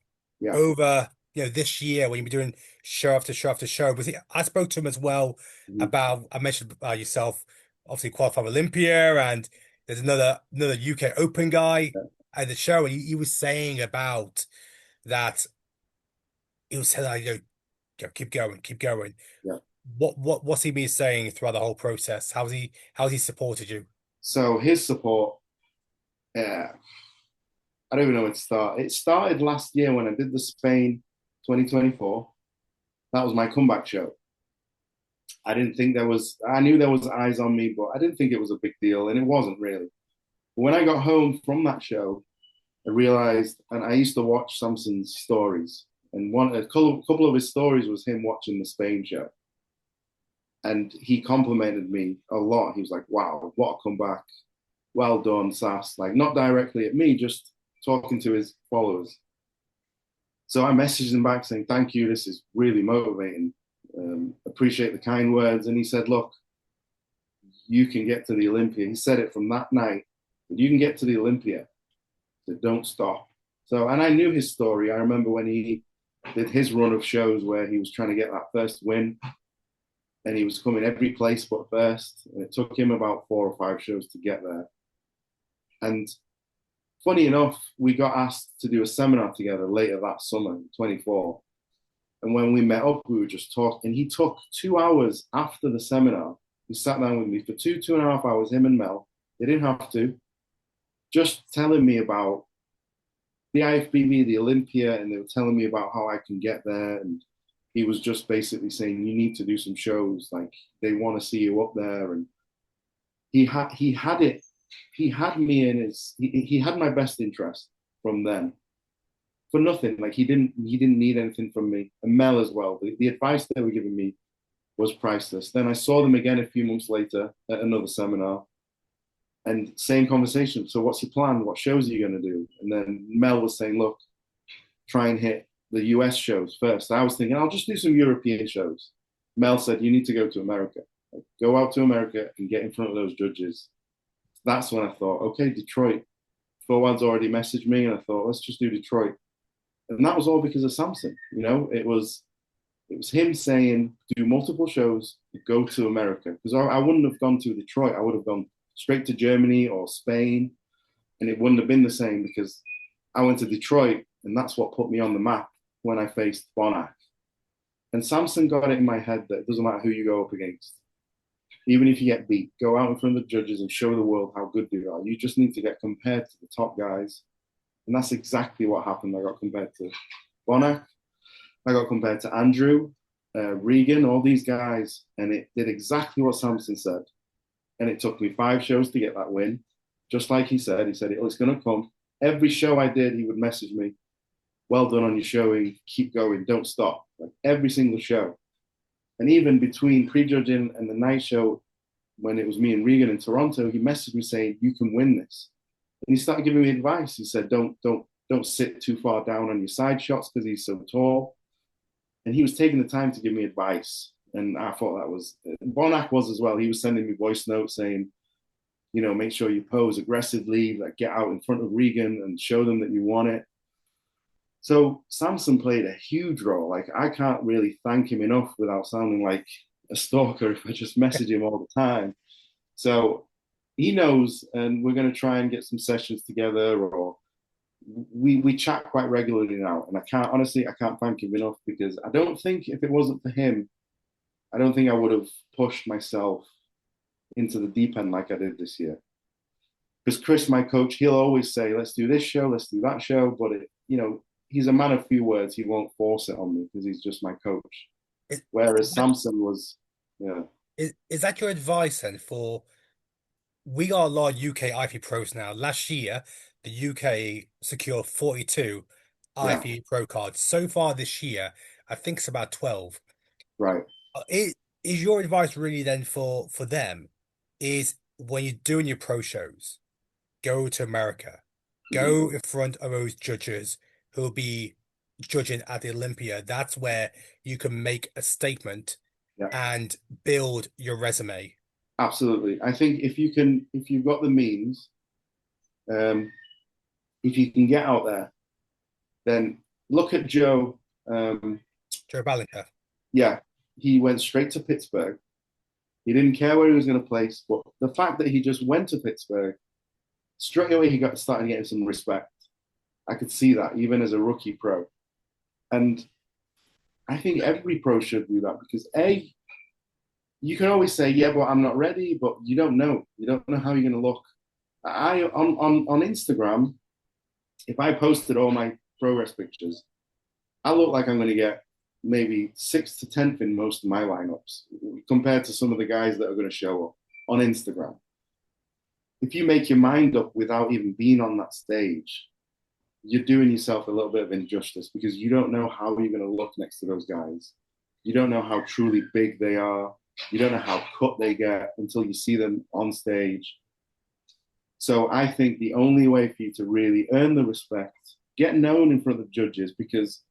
yeah. over, this year when you've been doing show after show after show? I spoke to him as well Mm-hmm. about, I mentioned yourself, obviously qualified for Olympia, and there's another UK Open guy Yeah, at the show, and he was saying about that. He was saying, keep going, keep going. yeah. What's he been saying throughout the whole process? How's he supported you? So his support, yeah, I don't even know where to start. It started last year when I did the Spain 2024. That was my comeback show. I knew there was eyes on me, but I didn't think it was a big deal, and it wasn't really. But when I got home from that show, I realized, and I used to watch Samson's stories, and a couple of his stories was him watching the Spain show, and he complimented me a lot. He was like, "Wow, what a comeback! Well done, Sas." Like not directly at me, just talking to his followers. So I messaged him back saying, "Thank you. This is really motivating. Appreciate the kind words." And he said, "Look, you can get to the Olympia." He said it from that night. You can get to the Olympia. So don't stop. So, and I knew his story. I remember when he did his run of shows where he was trying to get that first win, and he was coming every place but first. And it took him about 4 or 5 shows to get there. And funny enough, we got asked to do a seminar together later that summer, 24. And when we met up, we were just talking. And he took 2 hours after the seminar. He sat down with me for 2.5 hours, him and Mel. They didn't have to, just telling me about the IFBB, the Olympia, and they were telling me about how I can get there. And he was just basically saying, you need to do some shows. Like they want to see you up there. And he had it. He had me in his. He had my best interest from then for nothing. Like he didn't need anything from me. And Mel as well. The advice they were giving me was priceless. Then I saw them again a few months later at another seminar, and same conversation. So what's your plan? What shows are you going to do? And then Mel was saying, look, try and hit the US shows first. I was thinking, I'll just do some European shows. Mel said, you need to go to America. Like, go out to America and get in front of those judges. That's when I thought, okay, Detroit. Forward's already messaged me, and I thought, let's just do Detroit. And that was all because of Samson. It was him saying, do multiple shows, go to America. Because I wouldn't have gone to Detroit. I would have gone straight to Germany or Spain, and it wouldn't have been the same because I went to Detroit, and that's what put me on the map when I faced Bonac. And Samson got it in my head that it doesn't matter who you go up against. Even if you get beat, go out in front of the judges and show the world how good you are. You just need to get compared to the top guys. And that's exactly what happened. I got compared to Bonac. I got compared to Andrew, Regan, all these guys. And it did exactly what Samson said. And it took me 5 shows to get that win. Just like he said, it's going to come. Every show I did, he would message me, well done on your showing, keep going, don't stop. Like every single show. And even between prejudging and the night show, when it was me and Regan in Toronto, he messaged me saying, you can win this. And he started giving me advice. He said, don't sit too far down on your side shots because he's so tall. And he was taking the time to give me advice. And I thought that was, Bonac was as well. He was sending me voice notes saying, make sure you pose aggressively, like get out in front of Regan and show them that you want it. So Samson played a huge role. Like I can't really thank him enough without sounding like a stalker if I just message him all the time. So he knows, and we're going to try and get some sessions together, or we chat quite regularly now. And I can't thank him enough because I don't think if it wasn't for him, I don't think I would have pushed myself into the deep end like I did this year. Because Chris, my coach, he'll always say, "Let's do this show, let's do that show," but he's a man of few words. He won't force it on me because he's just my coach. Is, is Whereas that Samson was, yeah, is that your advice then for we got a lot of UK IP pros now. Last year, the UK secured 42 yeah, IP pro cards. So far this year, I think it's about 12. right, Is your advice really then for them is when you're doing your pro shows, go to America, mm-hmm. go in front of those judges who'll be judging at the Olympia. That's where you can make a statement Yeah, and build your resume. absolutely. I think if you've got the means, um, if you can get out there, then look at Joe. Joe Ballinger. Yeah, he went straight to Pittsburgh. He didn't care where he was going to place, but the fact that he just went to Pittsburgh, straight away he got started getting some respect. I could see that even as a rookie pro. And I think every pro should do that because you can always say, yeah, but I'm not ready, but you don't know. You don't know how you're going to look. I on Instagram, if I posted all my progress pictures, I look like I'm going to get maybe sixth to tenth in most of my lineups compared to some of the guys that are going to show up on Instagram. If you make your mind up without even being on that stage, you're doing yourself a little bit of injustice because you don't know how you're going to look next to those guys. You don't know how truly big they are. You don't know how cut they get until you see them on stage. So I think the only way for you to really earn the respect, get known in front of judges, because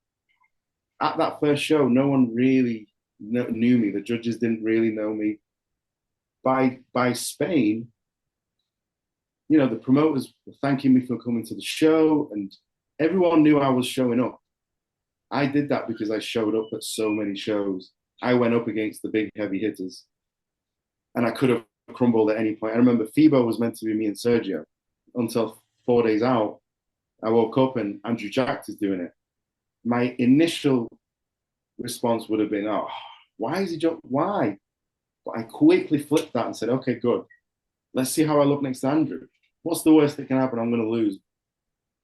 at that first show, no one really knew me. The judges didn't really know me. By Spain, the promoters were thanking me for coming to the show, and everyone knew I was showing up. I did that because I showed up at so many shows. I went up against the big heavy hitters, and I could have crumbled at any point. I remember FIBO was meant to be me and Sergio until 4 days out. I woke up and Andrew Jack is doing it. My initial response would have been, "Oh, why is he jump? Why?" But I quickly flipped that and said, "Okay, good. Let's see how I look next to Andrew. What's the worst that can happen? I'm going to lose.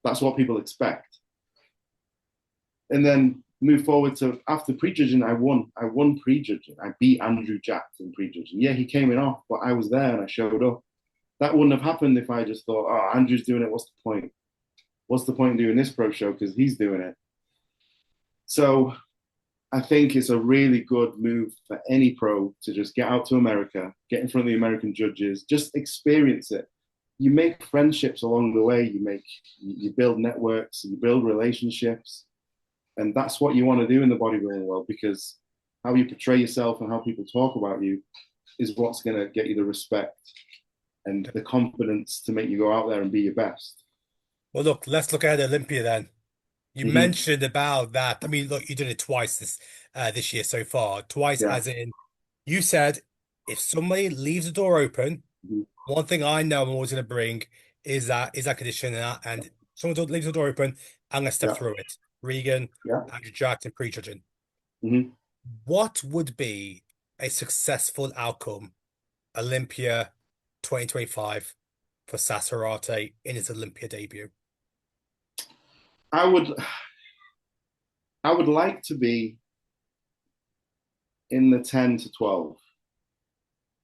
That's what people expect." And then move forward to after prejudging, I won. I won prejudging. I beat Andrew Jack in prejudging. Yeah, he came in off, but I was there and I showed up. That wouldn't have happened if I just thought, "Oh, Andrew's doing it. What's the point? What's the point in doing this pro show because he's doing it?" So I think it's a really good move for any pro to just get out to America, get in front of the American judges, just experience it. You make friendships along the way. You build networks, you build relationships, and that's what you want to do in the bodybuilding world because how you portray yourself and how people talk about you is what's going to get you the respect and the confidence to make you go out there and be your best. Well, look, let's look at Olympia then. You Mm-hmm. mentioned about that. I mean, look, you did it twice this year so far. Twice, Yeah. as in you said, if somebody leaves the door open, Mm-hmm. one thing I know I'm always going to bring is that condition, and someone leaves the door open, I'm going to step Yeah. through it. Regan, Yeah. Andrew Jackson, prejudging. Mm-hmm. What would be a successful outcome, Olympia 2025 for Sas Heirati in his Olympia debut? I would I would like to be in the 10 to 12.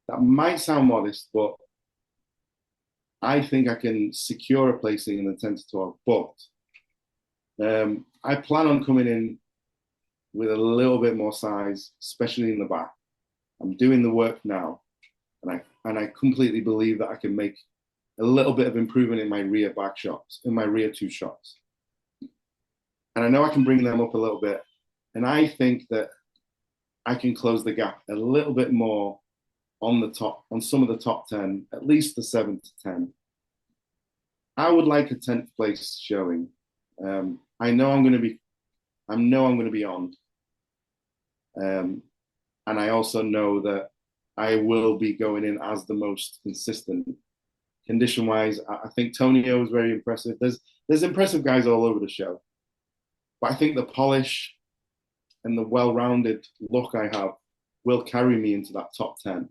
That might sound modest, but I think I can secure a placing in the 10 to 12. But I plan on coming in with a little bit more size, especially in the back. I'm doing the work now, and I completely believe that I can make a little bit of improvement in my rear back shots, in my rear two shots. And I know I can bring them up a little bit. And I think that I can close the gap a little bit more on some of the top 10, at least the 7 to 10. I would like a 10th place showing. I know I'm going to be on. And I also know that I will be going in as the most consistent. condition wise. I think Tonio is very impressive. There's impressive guys all over the show, but I think the polish and the well-rounded look I have will carry me into that top 10.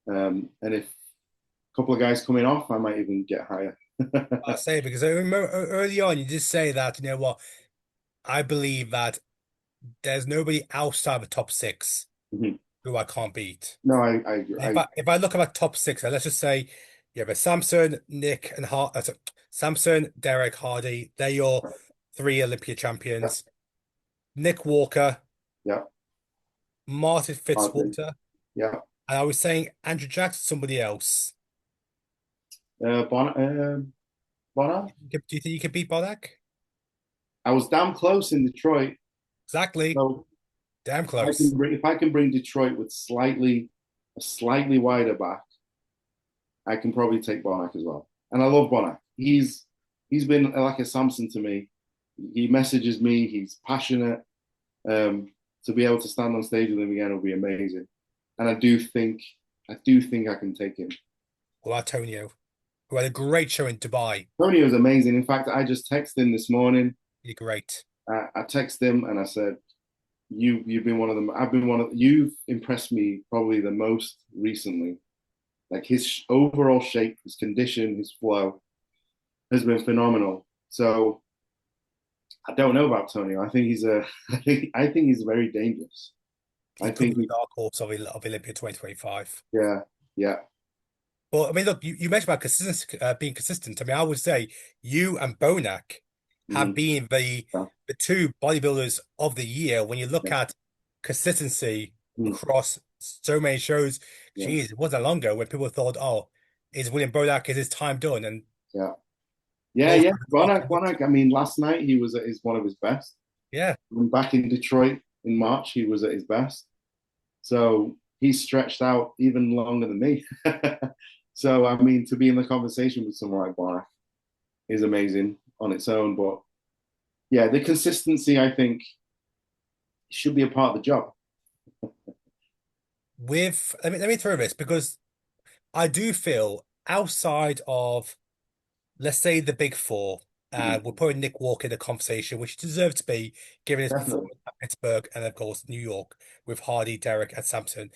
And if a couple of guys coming off, I might even get higher. I say because I remember early on you did say that, you know what, I believe that there's nobody outside the top six who I can't beat. No, I agree. If I look at my top six, let's just say you have a Samson, Nick, and Samson, Derek, Hardy. They're your three Olympia Yeah, champions. Nick Walker, yeah, Martin Martin, Fitzwater, yeah. and I was saying Andrew Jackson, somebody else. Bonner. Do you think you can beat Bodak? I was damn close in Detroit. Exactly. So Damn close. if I can bring Detroit with a slightly wider back, I can probably take Bonac as well. And I love Bonac. He's been like a Samson to me. He messages me. He's passionate. To be able to stand on stage with him again will be amazing. And I do think I can take him. Or Antonio, who had a great show in Dubai. Tony was amazing. In fact, I just texted him this morning. You're great. I texted him and I said, you've been one of them. I've been one of you've impressed me probably the most recently. Like his overall shape, his condition, his flow has been phenomenal. So I don't know about Tony. I think he's a I think he's very dangerous. He I could think be the dark horse of Olympia 2025. yeah, yeah. But I mean, look, you mentioned about consistency, being consistent. I mean, I would say you and Bonac have Mhm. been Yeah, the two bodybuilders of the year when you look yeah, at consistency mhm, across so many shows. yeah, Geez, it wasn't that long ago when people thought, "Oh, is William Bonac is his time done?" And yeah. Yeah, both yeah. at the top. Bonac. I mean, last night he was at his one of his best. Yeah, When back in Detroit in March, he was at his best. So he's stretched out even longer than me. So I mean, to be in the conversation with someone like Bonac is amazing on its own. But yeah, the consistency I think should be a part of the job. with let me throw this because I do feel outside of, let's say, the big four, Mhm. we're putting Nick Walker in the conversation, which he deserves to be given his Definitely. performance at Pittsburgh and of course New York with Hardy, Derek, and Sampson.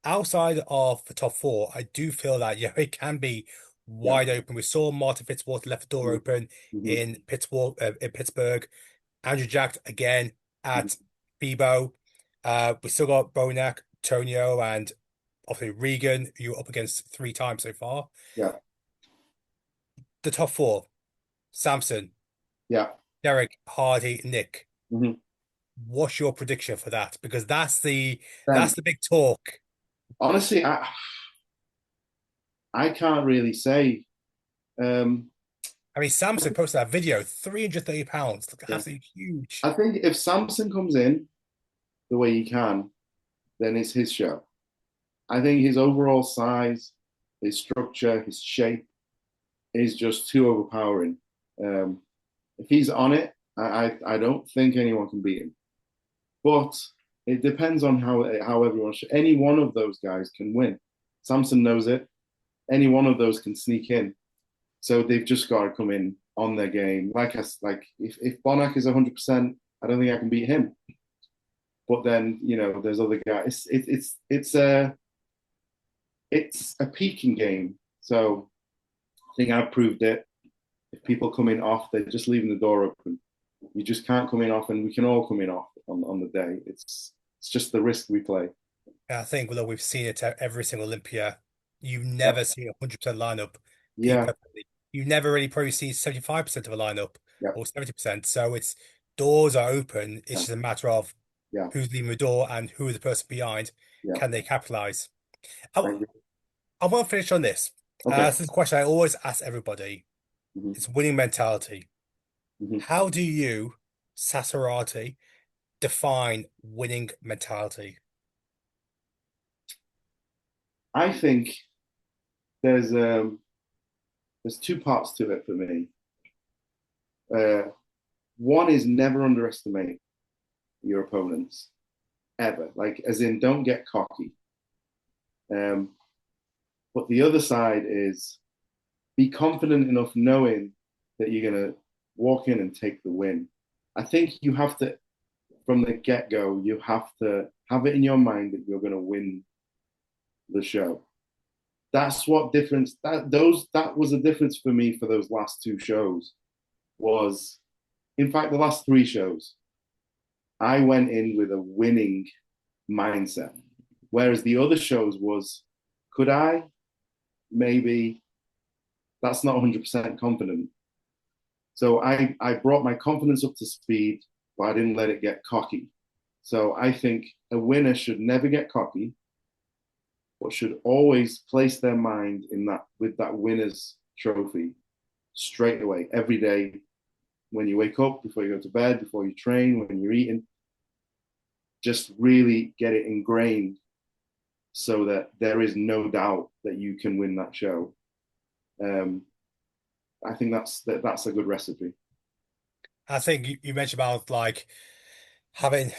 Outside of the top four, I do feel that it can be Yeah. wide open. We saw Martin Fitzwater left the door Mhm. open Mhm. In Pittsburgh. Andrew Jack again Mhm. at Bebo. We still got Bonac, Tonio, and obviously Regan, who you're up against three times so far. Yeah. The top four: Samson, Yeah. Derek, Hardy, Nick. Mhm. What's your prediction for that? Because Then that's the big talk. honestly, I can't really say. Um, I mean, Samson posted that video, 330 pounds, look yeah. absolutely huge. I think if Samson comes in the way he can, then it's his show. I think his overall size, his structure, his shape is just too overpowering. Um, if he's on it, I don't think anyone can beat him. But it depends on how everyone. Any one of those guys can win. Samson knows it. Any one of those can sneak in. So they've just got to come in on their game. Like if Bonac is 100%, I don't think I can beat him. But then there's other guys. It's a peaking game. So I think I've proved it. If people come in off, they're just leaving the door open. You just can't come in off, and we can all come in off on the day. It's just the risk we play. I think, although we've seen it at every single Olympia, you've Yeah, never seen a 100% lineup be yeah, perfectly. You never really probably see 75% of a lineup yeah, or 70%. So it's doors are open. It's yeah, just a matter of yeah, who's leaving the door and who is the person behind. yeah. Can they capitalize? I, I agree. I want to finish on this. Okay. This is a question I always ask everybody. Mhm, It's winning mentality. mhm. How do you, Sas Heirati, define winning mentality? I think there's um there's two parts to it for me. Uh, One is never underestimate your opponents ever, like as in don't get cocky. But the other side is be confident enough knowing that you're going to walk in and take the win. I think you have to, from the get go, you have to have it in your mind that you're going to win the show. That's what difference that was the difference for me for those last two shows was, in fact, the last three shows. I went in with a winning mindset, whereas the other shows was, could I? Maybe. That's not 100% confident. So I brought my confidence up to speed, but I didn't let it get cocky. So I think a winner should never get cocky, but should always place their mind in that with that winner's trophy straight away, every day, when you wake up, before you go to bed, before you train, when you're eating. Just really get it ingrained so that there is no doubt that you can win that show. Um, I think that's a good recipe. I think you mentioned about like having,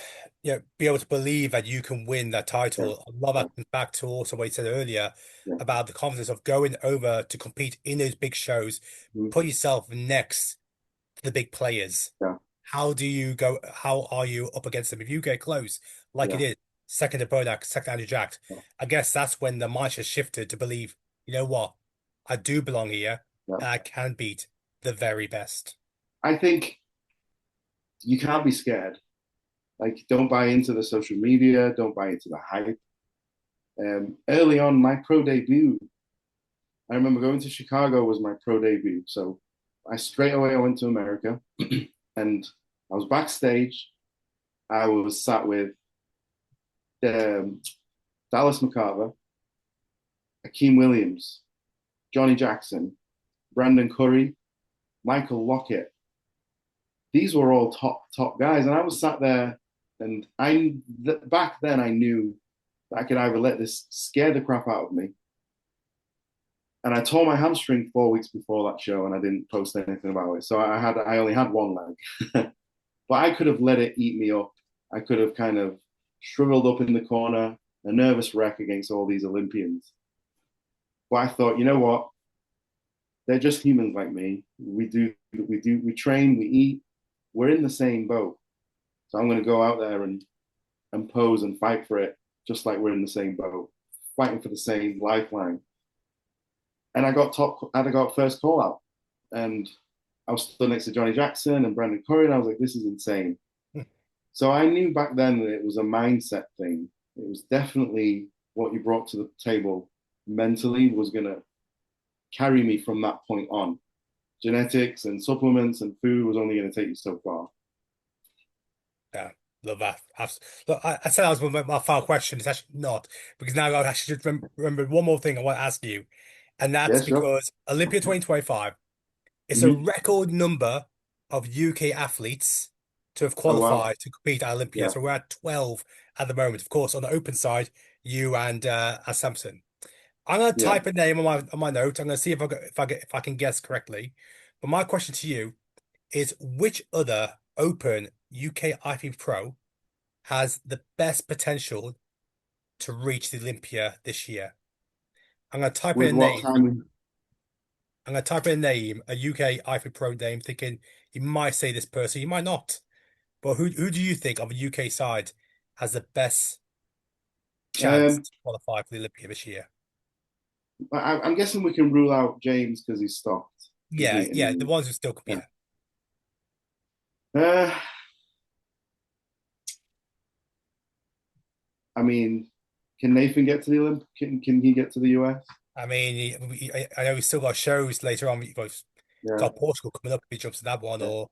be able to believe that you can win that Yeah, title. A lot of yeah, that comes back to also what you said earlier yeah, about the confidence of going over to compete in those big shows, mm, put yourself next to the big players. yeah, How do you go? How are you up against them? If you get close, like you yeah, did, second to Bodak, second Andrew Jack, yeah, I guess that's when the mindset shifted to believe, you know what, I do belong here yeah. and I can beat the very best. I think you can't be scared. Like, don't buy into the social media. Don't buy into the hype. Early on, my pro debut, I remember going to Chicago was my pro debut. So I straight away I went to America, and I was backstage. I was sat with um, Dallas McCarver, Akeem Williams, Johnny Jackson, Brandon Curry, Michael Lockett. These were all top guys, and I was sat there, and back then I knew that I could either let this scare the crap out of me, and I tore my hamstring 4 weeks before that show, and I didn't post anything about it. So I only had one leg, but I could have let it eat me up. I could have kind of shriveled up in the corner, a nervous wreck against all these Olympians. But I thought, you know what? They're just humans like me. We train, we eat. We're in the same boat. So I'm going to go out there and pose and fight for it, just like we're in the same boat, fighting for the same lifeline. And I got first call out, and I was stood next to Johnny Jackson and Brandon Curry, and I was like, this is insane. So I knew back then that it was a mindset thing. It was definitely what you brought to the table mentally was going to carry me from that point on. Genetics and supplements and food was only going to take you so far. Yeah, love that. Look, I said that was my final question. It's actually not, because now I actually just remembered one more thing I want to ask you, and Yeah, that's sure. because Olympia 2025 is a Mm-hmm. record number of UK athletes to have Oh, wow. qualified to compete at Olympia. Yeah, So we're at 12 at the moment. Of course, on the open side, you and Samson. I'm gonna yeah. type a name on my note. I'm gonna see if I can guess correctly. But my question to you is, which other open UK IFBB Pro has the best potential to reach the Olympia this year? I'm gonna type in With a what name. time? I'm gonna type in a name, a UK IFBB Pro name, thinking you might say this person, you might not. But who do you think of the UK side has the best chance Um, to qualify for the Olympia this year? I'm guessing we can rule out James because he's stopped Yeah, yeah, the competing. ones who still Yeah. compete. Uh, I mean, can Nathan get to the Olympic? Can he get to the US? I mean, I know he's still got shows later on. He's Yeah, got Portugal coming up if he jumps to that one yeah. or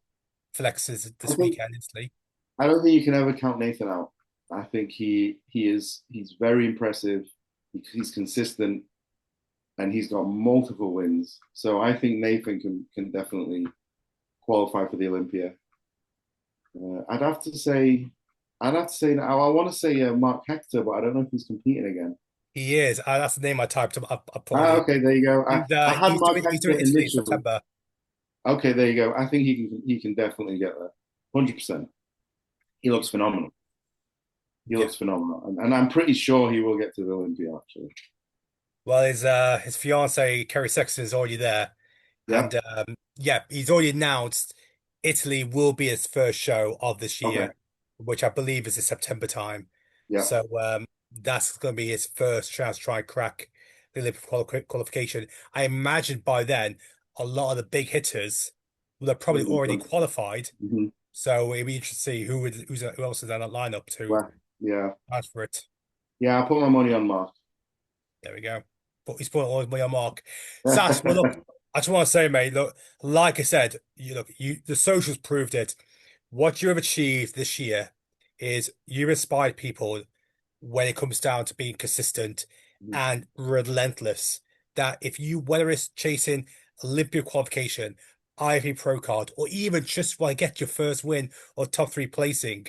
flexes I this think weekend instantly. I don't think you can ever count Nathan out. I think he's very impressive. He's consistent and he's got multiple wins. So I think Nathan can definitely qualify for the Olympia. I'd have to say that I want to say Mark Hector, but I don't know if he's competing again. He is. That's the name I typed. I put on Ah, it. okay, there you go. I had Mark He's doing Hector Italy in initially. September. Okay, there you go. I think he can definitely get there. 100%. He looks phenomenal. He Yeah. looks phenomenal, and I'm pretty sure he will get to the Olympia. Actually, Well, his fiance Kerry Sexton is already there. Yeah. And yeah, he's already announced Italy will be his first show of this Okay. year, which I believe is in September time. Yeah. So that's going to be his first chance to try and crack the Olympic qualification. I imagine by then a lot of the big hitters will have probably Will be already done. qualified. Hmm. So it'd be interesting to see who else is in that lineup to Well, yeah. transfer it. Yeah, I put my money on Mark. There we go. But he's put all his money on Mark. Sas, well, look, I just want to say, mate, look, like I said, the socials proved it. What you have achieved this year is you've inspired people when it comes down to being consistent and relentless. That if you, whether it's chasing Olympia qualification, IFB Pro card, or even just want to get your first win or top three placing,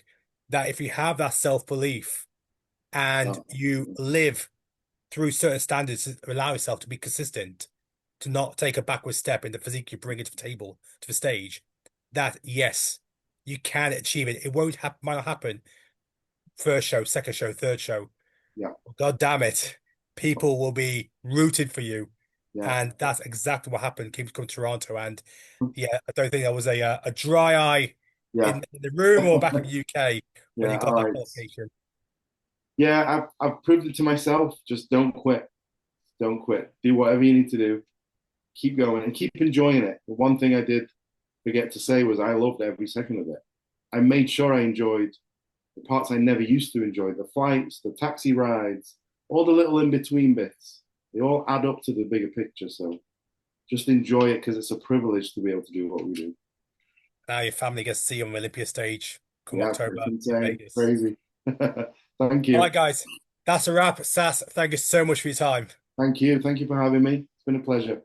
that if you have that self-belief and Oh, you live through certain standards to allow yourself to be consistent, to not take a backward step in the physique you bring into the table, to the stage, that yes, you can achieve it. It won't happen, might not happen first show, second show, third show. yeah. God damn it. People will be rooting for you. Yeah. And that's exactly what happened. Came to Toronto. And yeah, I don't think there was a dry eye Yeah. in the room or back in the UK when he Yeah. got All that right. qualification. Yeah, I've proved it to myself. Just don't quit. Don't quit. Do whatever you need to do. Keep going and keep enjoying it. The one thing I did forget to say was I loved every second of it. I made sure I enjoyed the parts I never used to enjoy, the flights, the taxi rides, all the little in between bits. They all add up to the bigger picture. So just enjoy it because it's a privilege to be able to do what we do. Now your family gets to see you on the Olympia stage come Yeah, October it's in insane, Vegas. crazy. Thank All you. right, guys, that's a wrap. Sas, thank you so much for your time. Thank you. Thank you for having me. It's been a pleasure.